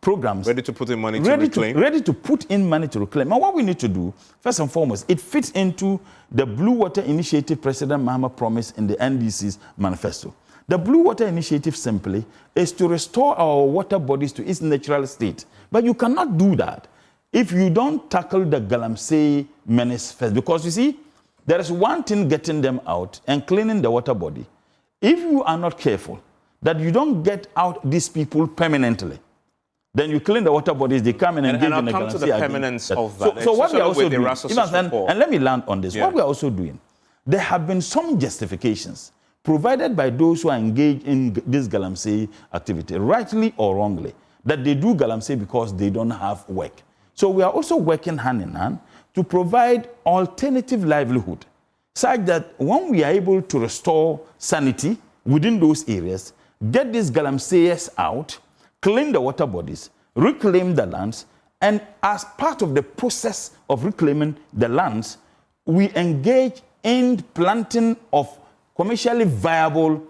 programs. Ready to put in money to reclaim? Ready to put in money to reclaim. And what we need to do, first and foremost, it fits into the Blue Water Initiative President Mahama promised in the NDC's manifesto. The Blue Water Initiative simply is to restore our water bodies to its natural state. But you cannot do that if you don't tackle the Galamsey menace first. Because you see, there is one thing getting them out and cleaning the water body. If you are not careful, that you don't get out these people permanently, then you clean the water bodies, they come and engage in the Galamsey. And I'll come to the permanence of that. So what we are also doing, and let me land on this, what we are also doing, there have been some justifications provided by those who are engaged in this Galamsey activity, rightly or wrongly, that they do Galamsey because they don't have work. So we are also working hand in hand to provide alternative livelihood, such that when we are able to restore sanity within those areas, get these Galamseyers out, clean the water bodies, reclaim the lands, and as part of the process of reclaiming the lands, we engage in planting of commercially viable,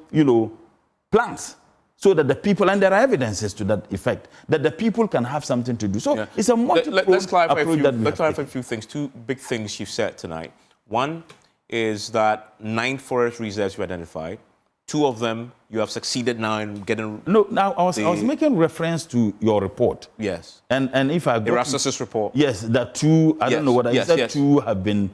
plants, so that the people, and there are evidences to that effect, that the people can have something to do. So it's a multiple Let's clarify a few things. Two big things you've said tonight. One is that 9 forest reserves you identified. 2 of them you have succeeded now in getting. No, now I was making reference to your report. Yes. And if I Erastus's report. Yes, that 2. I don't know what I said. 2 have been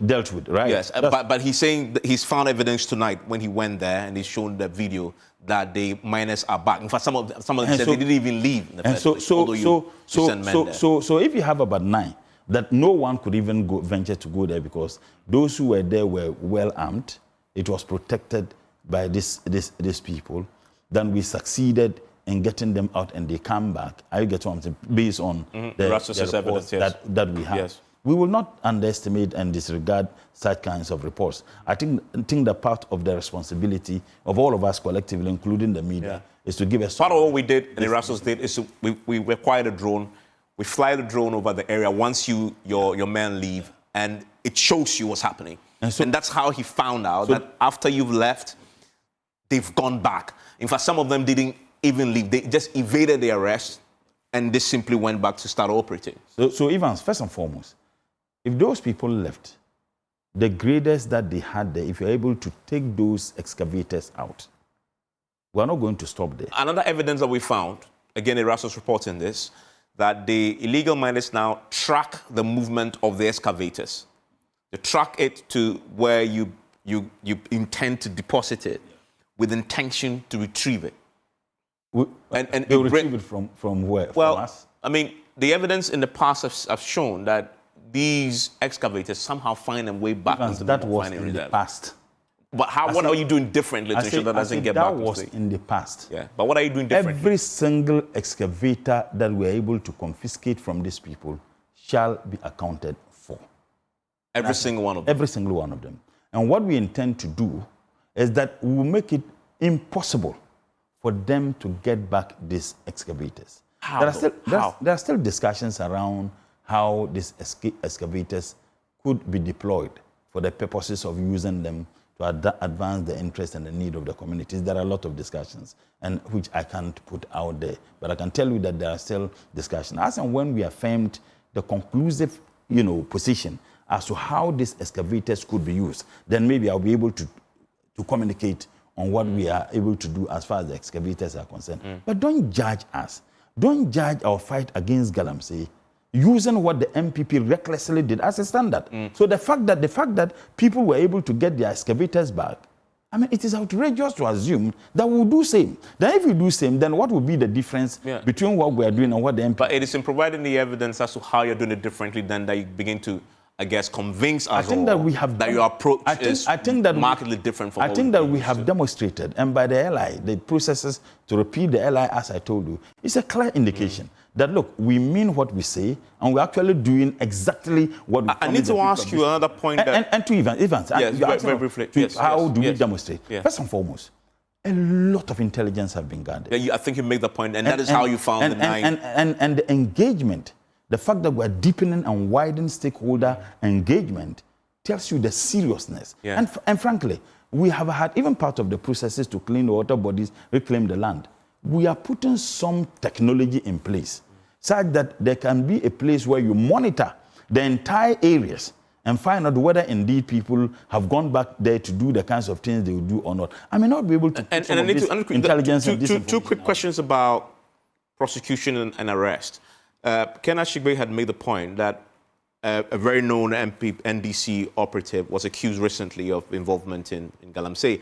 dealt with, right? Yes, but he's saying that he's found evidence tonight when he went there and he's shown the video that the miners are back. In fact, some of them said they didn't even leave. In the first place, so if you have about 9, that no one could even venture to go there because those who were there were well armed. It was protected by these people. Then we succeeded in getting them out and they come back. I get something based on the reports that we have. Yes. We will not underestimate and disregard such kinds of reports. I think the part of the responsibility of all of us collectively, including the media, is to give us... Part of what we did, and Erastus did, is we acquired a drone. We fly the drone over the area once your men leave, and it shows you what's happening. And that's how he found out that after you've left, they've gone back. In fact, some of them didn't even leave. They just evaded the arrest, and they simply went back to start operating. So Evans, first and foremost, if those people left, the graders that they had there, if you're able to take those excavators out, we're not going to stop there. Another evidence that we found, again, Erastus reporting this, that the illegal miners now track the movement of the excavators. They track it to where you intend to deposit it with intention to retrieve it. And they retrieve it from where? Well, from us? I mean, the evidence in the past have shown that these excavators somehow find a way back into that was in the past. But what are you doing differently to ensure that doesn't get back? That was in the past. Yeah, but what are you doing differently? Every single excavator that we're able to confiscate from these people shall be accounted for. Every single one of them? Every single one of them. And what we intend to do is that we will make it impossible for them to get back these excavators. How? There are still discussions around how these excavators could be deployed for the purposes of using them to advance the interest and the need of the communities. There are a lot of discussions, and which I can't put out there. But I can tell you that there are still discussions. As and when we affirmed the conclusive, position as to how these excavators could be used, then maybe I'll be able to communicate on what we are able to do as far as the excavators are concerned. But don't judge us. Don't judge our fight against Galamsey using what the MPP recklessly did as a standard. So the fact that people were able to get their excavators back, I mean, it is outrageous to assume that we'll do same. Then if we do same, then what will be the difference between what we are doing and what the MPP... But it is in providing the evidence as to how you're doing it differently then that you begin to, I guess, convince us that your approach is markedly different from I think that we have demonstrated, and by the LI, the processes to repeal the LI, as I told you, it's a clear indication that, look, we mean what we say, and we're actually doing exactly what we I need to ask you another point. And to Evans, yes, very briefly. How do we demonstrate? First and foremost, a lot of intelligence have been gathered. I think you make the point, and that is how you found the 9. And the engagement, the fact that we're deepening and widening stakeholder engagement tells you the seriousness. And frankly, we have had even part of the processes to clean the water bodies, reclaim the land. we are putting some technology in place such that there can be a place where you monitor the entire areas and find out whether indeed people have gone back there to do the kinds of things they would do or not. I may not be able to put some of this intelligence and this two quick questions about prosecution and arrest. Ken Ashigbey had made the point that a very known NDC operative was accused recently of involvement in Galamsey,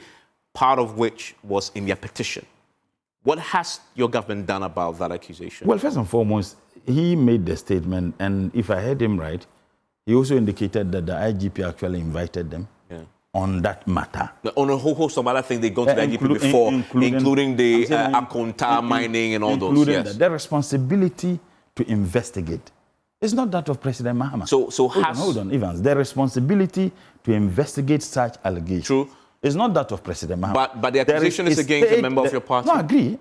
part of which was in their petition. What has your government done about that accusation? Well, first and foremost, he made the statement, and if I heard him right, he also indicated that the IGP actually invited them on that matter. On a whole host of other things they've gone to the IGP before, including the Akonta mining and all those. Yes. The responsibility to investigate is not that of President Mahama. Hold on, Evans. The responsibility to investigate such allegations. True. It's not that of President Mahama. But the accusation is against a member of your party. No, I agree.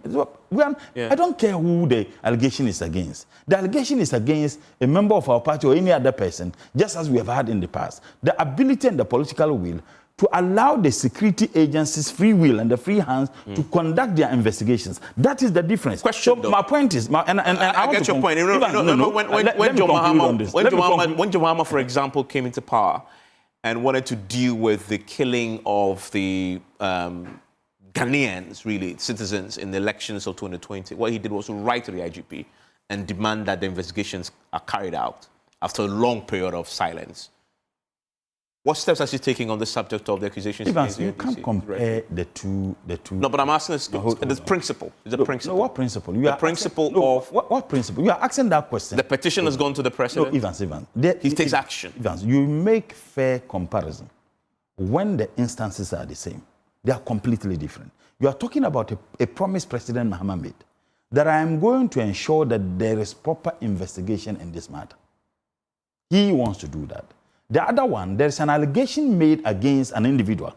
I don't care who the allegation is against. The allegation is against a member of our party or any other person, just as we have had in the past. The ability and the political will to allow the security agencies free will and the free hands to conduct their investigations. That is the difference. My point is, I get your point. When John Mahama, for example, came into power and wanted to deal with the killing of the Ghanaians, really, citizens in the elections of 2020, what he did was to write to the IGP and demand that the investigations are carried out after a long period of silence. What steps are you taking on the subject of the accusations? Evans, you can't compare the two. No, but I'm asking this principle. It's a principle. No, what principle? What principle? You are asking that question. The petition has gone to the president. No, Evans. He takes action. Evans, you make fair comparison when the instances are the same. They are completely different. You are talking about a promise President Mahama made that I am going to ensure that there is proper investigation in this matter. He wants to do that. The other one, there's an allegation made against an individual.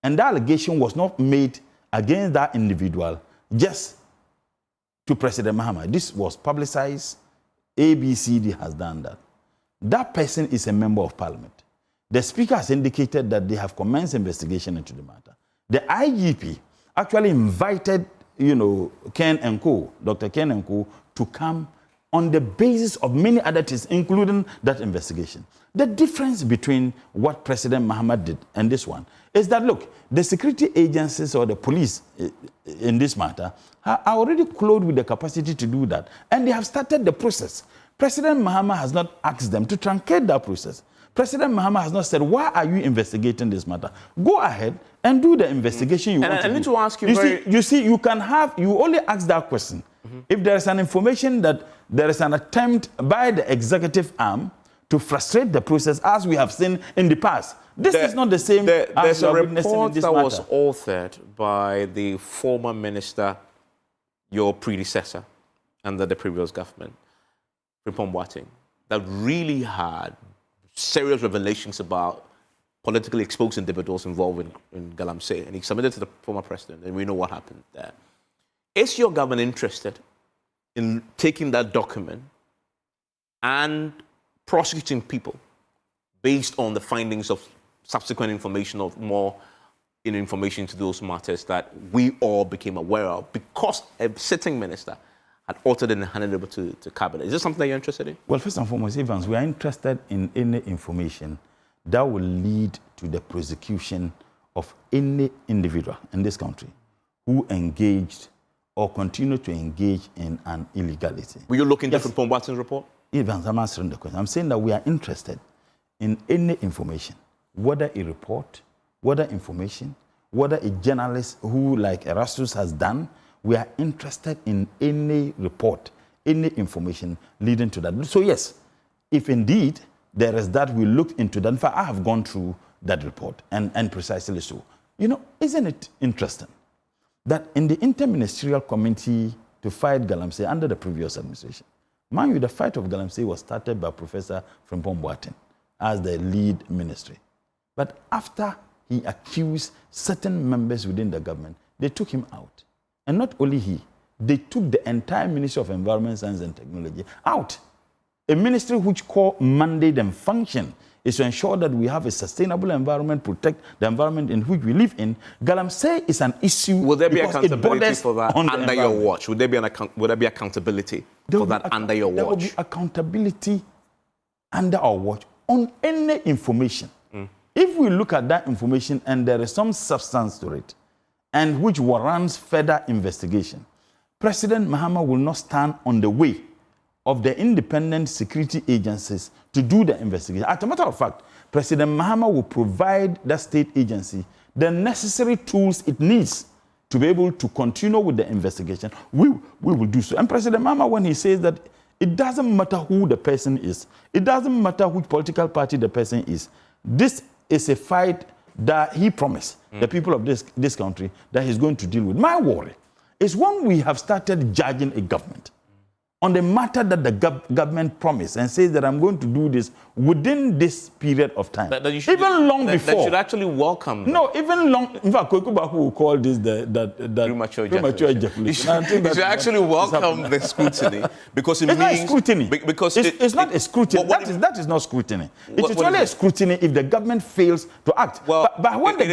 And that allegation was not made against that individual just to President Mahama. This was publicized. ABCD has done that. That person is a member of parliament. The speaker has indicated that they have commenced investigation into the matter. The IGP actually invited, Ken and Co., Dr. Ken and Co., to come on the basis of many other things, including that investigation. The difference between what President Mahama did and this one is that, look, the security agencies or the police in this matter are already clothed with the capacity to do that, and they have started the process. President Mahama has not asked them to truncate that process. President Mahama has not said, why are you investigating this matter? Go ahead and do the investigation you want to do. I need to ask you you only ask that question if there is an information that there is an attempt by the executive arm to frustrate the process, as we have seen in the past. This is not the same as a report that was authored by the former minister, your predecessor, under the previous government, Frimpong Boateng, that really had serious revelations about politically exposed individuals involved in Galamsey, and he submitted to the former president, and we know what happened there. Is your government interested in taking that document and prosecuting people based on the findings of subsequent information or more information to those matters that we all became aware of because a sitting minister had altered and handed it over to cabinet? Is this something that you're interested in? Well, first and foremost, Evans, we are interested in any information that will lead to the prosecution of any individual in this country who engaged or continue to engage in an illegality. Will you look into Frimpong Boateng's report? Evans, I'm answering the question. I'm saying that we are interested in any information, whether a report, whether information, whether a journalist who, like Erastus, has done. We are interested in any report, any information leading to that. So yes, if indeed there is that, we look into that. In fact, I have gone through that report, and precisely so. Isn't it interesting that in the interministerial committee to fight Galamsey under the previous administration, mind you, the fight of Galamsey was started by Professor Frimpong Boateng as the lead ministry. But after he accused certain members within the government, they took him out. And not only he, they took the entire Ministry of Environment, Science and Technology out. A ministry which core mandate and function is to ensure that we have a sustainable environment, protect the environment in which we live in. Galamsey is an issue. Will there be accountability for that under your watch? Would there be accountability for that under your watch? There will be accountability under our watch on any information. If we look at that information and there is some substance to it, and which warrants further investigation, President Mahama will not stand on the way of the independent security agencies to do the investigation. As a matter of fact, President Mahama will provide that state agency the necessary tools it needs to be able to continue with the investigation. We will do so. And President Mahama, when he says that it doesn't matter who the person is, it doesn't matter which political party the person is, this is a fight that he promised the people of this country that he's going to deal with. My worry is when we have started judging a government on the matter that the government promised and says that I'm going to do this within this period of time. Even long before. That should actually welcome them. No, even long. In fact, Kwekubaku will call this the premature ejaculation. You should actually welcome the scrutiny because it means... It's not scrutiny. Because it's not a scrutiny. That is not scrutiny. It is only a scrutiny if the government fails to act. Well, but when it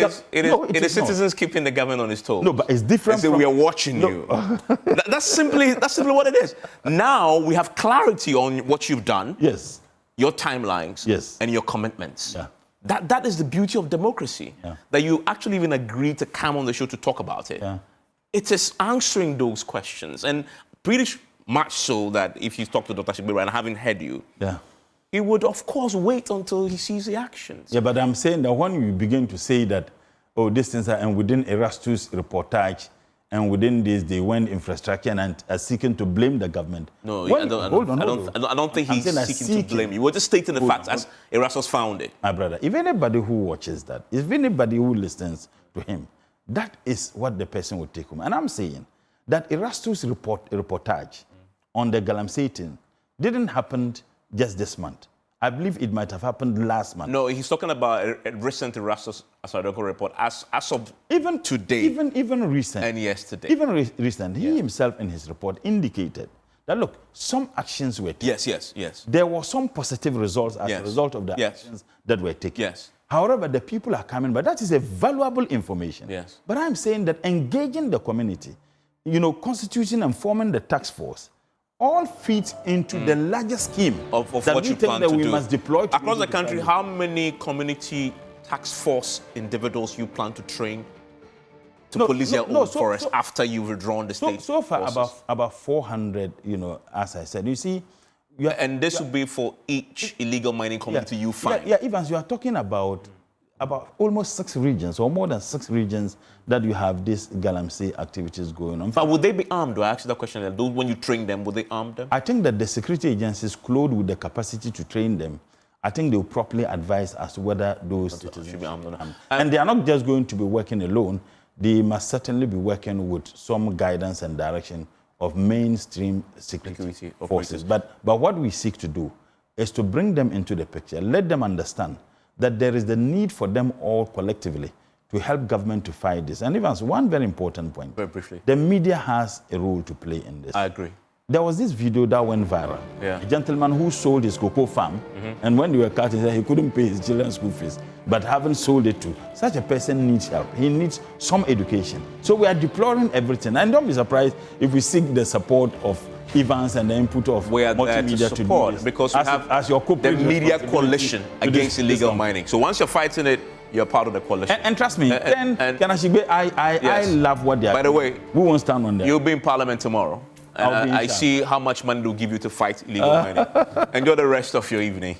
is citizens keeping the government on its toes. No, but it's different from... we are watching you. That's simply what it is. Now we have clarity on what you've done. Yes. Your timelines. Yes. And your commitments. Yeah. That is the beauty of democracy. Yeah. That you actually even agreed to come on the show to talk about it. Yeah. It is answering those questions. And pretty much so that if you talk to Dr. Ashigbey and having heard you, he would, of course, wait until he sees the actions. Yeah, but I'm saying that when you begin to say that, oh, these things are, and within Erastus reportage, and within this, they went infrastructure and are seeking to blame the government. No, I don't think he's seeking to blame you. We're just stating the facts as Erastus found it. My brother, if anybody who watches that, if anybody who listens to him, that is what the person will take home. And I'm saying that Erastus reportage on the Galamsey thing didn't happen just this month. I believe it might have happened last month. No, he's talking about a recent Erastus report as of even today. Even recent. And yesterday. Even recent. He himself in his report indicated that, look, some actions were taken. Yes. There were some positive results as a result of the actions that were taken. Yes. However, the people are coming, but that is a valuable information. Yes. But I'm saying that engaging the community, constituting and forming the task force, all feeds into the larger scheme of what you plan to do. We must deploy across the country. How many community task force individuals you plan to train to police their own forest after you've withdrawn the state? So far, about 400. As I said, you see, and this will be for each illegal mining community you find. Yeah, Evans, you are talking about almost 6 regions or more than 6 regions that you have these Galamsey activities going on. But would they be armed? Do I ask that question? When you train them, would they arm them? I think that the security agencies clothed with the capacity to train them, I think they will properly advise as to whether those citizens should be armed or not. And they are not just going to be working alone. They must certainly be working with some guidance and direction of mainstream security forces. But what we seek to do is to bring them into the picture, let them understand that there is the need for them all collectively to help government to fight this. And even one very important point. Very briefly. The media has a role to play in this. I agree. There was this video that went viral. Yeah. A gentleman who sold his cocoa farm, and when they were cutting, he said he couldn't pay his children's school fees. But having sold it to, such a person needs help. He needs some education. So we are deploring everything. And don't be surprised if we seek the support of Evans and the input of multimedia to do this. Because you have the media coalition against illegal mining. So once you're fighting it, you're part of the coalition. And trust me, Ashigbey, I love what they are doing. By the way, we won't stand on that. You'll be in Parliament tomorrow. And I see how much money they'll give you to fight illegal mining. Enjoy the rest of your evening.